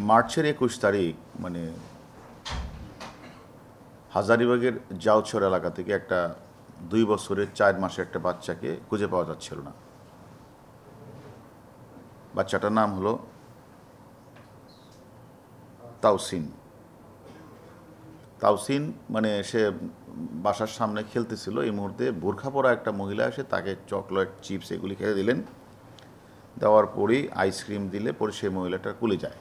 মার্চের ২১ তারিখ মানে হাজারীবাগের জাউছড় এলাকা থেকে একটা ২ বছরের ৪ মাসের একটা বাচ্চাকে খুঁজে পাওয়া যাচ্ছিল না। বাচ্চাটার নাম হলো তাওসিন। তাওসিন মানে সে বাসার সামনে খেলতেছিল, এই মুহূর্তে বোরখা পরা একটা মহিলা এসে তাকে চকলেট, চিপস এগুলি খেতে দিলেন। দেওয়ার পরেই আইসক্রিম দিলে পরে সেই মহিলাটা কুলে যায়।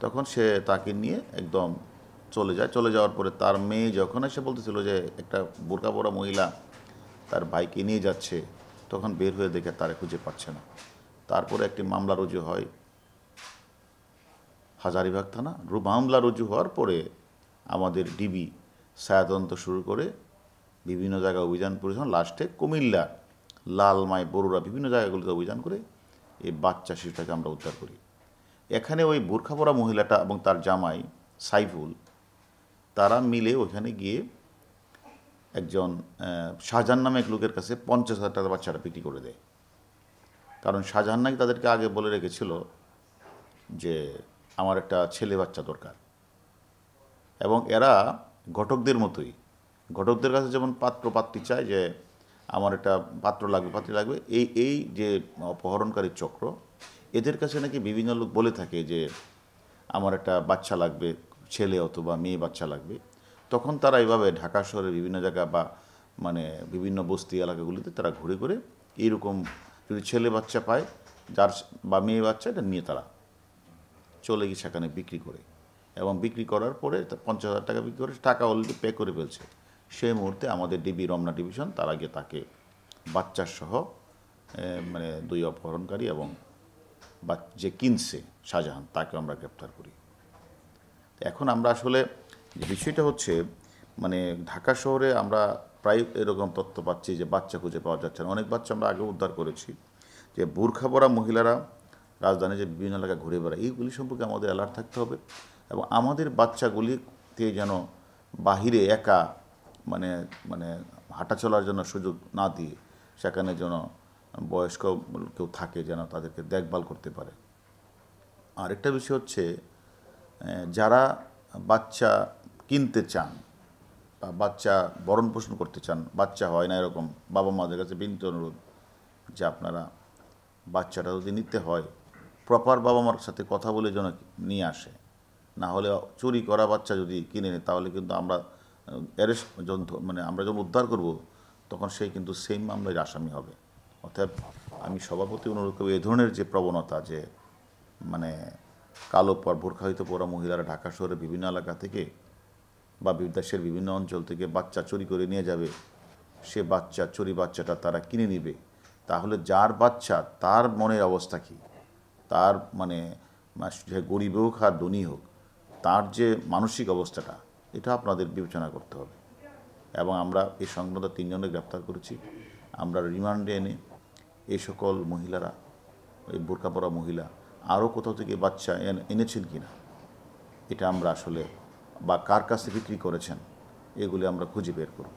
তখন সে তাকে নিয়ে একদম চলে যায়। চলে যাওয়ার পরে তার মেয়ে যখন এসে বলতেছিল যে একটা বোরকা পরা মহিলা তার ভাইকে নিয়ে যাচ্ছে, তখন বের হয়ে দেখে তারা খুঁজে পাচ্ছে না। তারপরে একটি মামলা রুজু হয় হাজারীবাগ থানা। মামলা রুজু হওয়ার পরে আমাদের ডিবি ছায়াতদন্ত শুরু করে বিভিন্ন জায়গায় অভিযান পরিচালনা, লাস্টে কুমিল্লা, লালমাই, বরুড়া বিভিন্ন জায়গাগুলিতে অভিযান করে এই বাচ্চা শিশুটাকে আমরা উদ্ধার করি। এখানে ওই বোরখা পরা মহিলাটা এবং তার জামাই সাইফুল তারা মিলে ওইখানে গিয়ে একজন শাহজাহান নামে এক লোকের কাছে ৫০,০০০ টাকা বাচ্চাটা বিক্রি করে দেয়। কারণ শাহজাহান নাকি তাদেরকে আগে বলে রেখেছিল যে আমার একটা ছেলে বাচ্চা দরকার। এবং এরা ঘটকদের মতোই, ঘটকদের কাছে যেমন পাত্র পাত্রী চায় যে আমার একটা পাত্র লাগবে, পাত্রী লাগবে, এই যে অপহরণকারী চক্র, এদের কাছে নাকি বিভিন্ন লোক বলে থাকে যে আমার একটা বাচ্চা লাগবে, ছেলে অথবা মেয়ে বাচ্চা লাগবে। তখন তারা এইভাবে ঢাকা শহরের বিভিন্ন জায়গা বা মানে বিভিন্ন বস্তি এলাকাগুলিতে তারা ঘুরে ঘুরে এইরকম যদি ছেলে বাচ্চা পায় যার বা মেয়ে বাচ্চা, এটা নিয়ে তারা চলে গিয়ে সেখানে বিক্রি করে। এবং বিক্রি করার পরে ৫০,০০০ টাকা বিক্রি করে টাকা অলরেডি পে করে ফেলছে। সেই মুহূর্তে আমাদের ডিবি রমনা ডিভিশন তারা গিয়ে তাকে বাচ্চার সহ মানে ২ অপহরণকারী এবং যে কিনছে শাহজাহান তাকে আমরা গ্রেপ্তার করি। এখন আমরা আসলে যে বিষয়টা হচ্ছে মানে ঢাকা শহরে আমরা প্রায় এরকম তথ্য পাচ্ছি যে বাচ্চা খুঁজে পাওয়া যাচ্ছে না। অনেক বাচ্চা আমরা আগে উদ্ধার করেছি। যে বোরখা পরা মহিলারা রাজধানী যে বিভিন্ন এলাকায় ঘুরে বেড়ায়, এইগুলি সম্পর্কে আমাদের অ্যালার্ট থাকতে হবে। এবং আমাদের বাচ্চাগুলিকে যেন বাহিরে একা মানে মানে হাঁটা চলার জন্য সুযোগ না দিয়ে সেখানে যেন বয়স্ক কেউ থাকে, যেন তাদেরকে দেখভাল করতে পারে। আরেকটা বিষয় হচ্ছে যারা বাচ্চা কিনতে চান বা বাচ্চা ভরণ পোষণ করতে চান, বাচ্চা হয় না এরকম বাবা মাদের কাছে বিনীত অনুরোধ যে আপনারা বাচ্চাটা যদি নিতে হয় প্রপার বাবা মার সাথে কথা বলে যেন নিয়ে আসে। না হলে চুরি করা বাচ্চা যদি কিনে নেয় তাহলে কিন্তু আমরা অ্যারেস্ট মানে আমরা যখন উদ্ধার করব তখন সেই কিন্তু সেম মামলার আসামি হবে। অর্থাৎ আমি সভাপতি অনুরোধ করব এই ধরনের যে প্রবণতা যে মানে কালো বোরখাহিত পরা মহিলারা ঢাকা শহরের বিভিন্ন এলাকা থেকে বা দেশের বিভিন্ন অঞ্চল থেকে বাচ্চা চুরি করে নিয়ে যাবে, সে বাচ্চা চুরি বাচ্চাটা তারা কিনে নেবে, তাহলে যার বাচ্চা তার মনের অবস্থা কী, তার মানে যে গরিব হোক আর ধনী হোক তার যে মানসিক অবস্থাটা, এটা আপনাদের বিবেচনা করতে হবে। এবং আমরা এই সংক্রান্ত ৩ জনকে গ্রেপ্তার করেছি। আমরা রিমান্ডে এনে এই সকল মহিলারা, এই বোরকা পরা মহিলা আরও কোথাও থেকে বাচ্চা এনেছেন কি না এটা আমরা আসলে বা কার কাছে বিক্রি করেছেন এগুলি আমরা খুঁজে বের করব।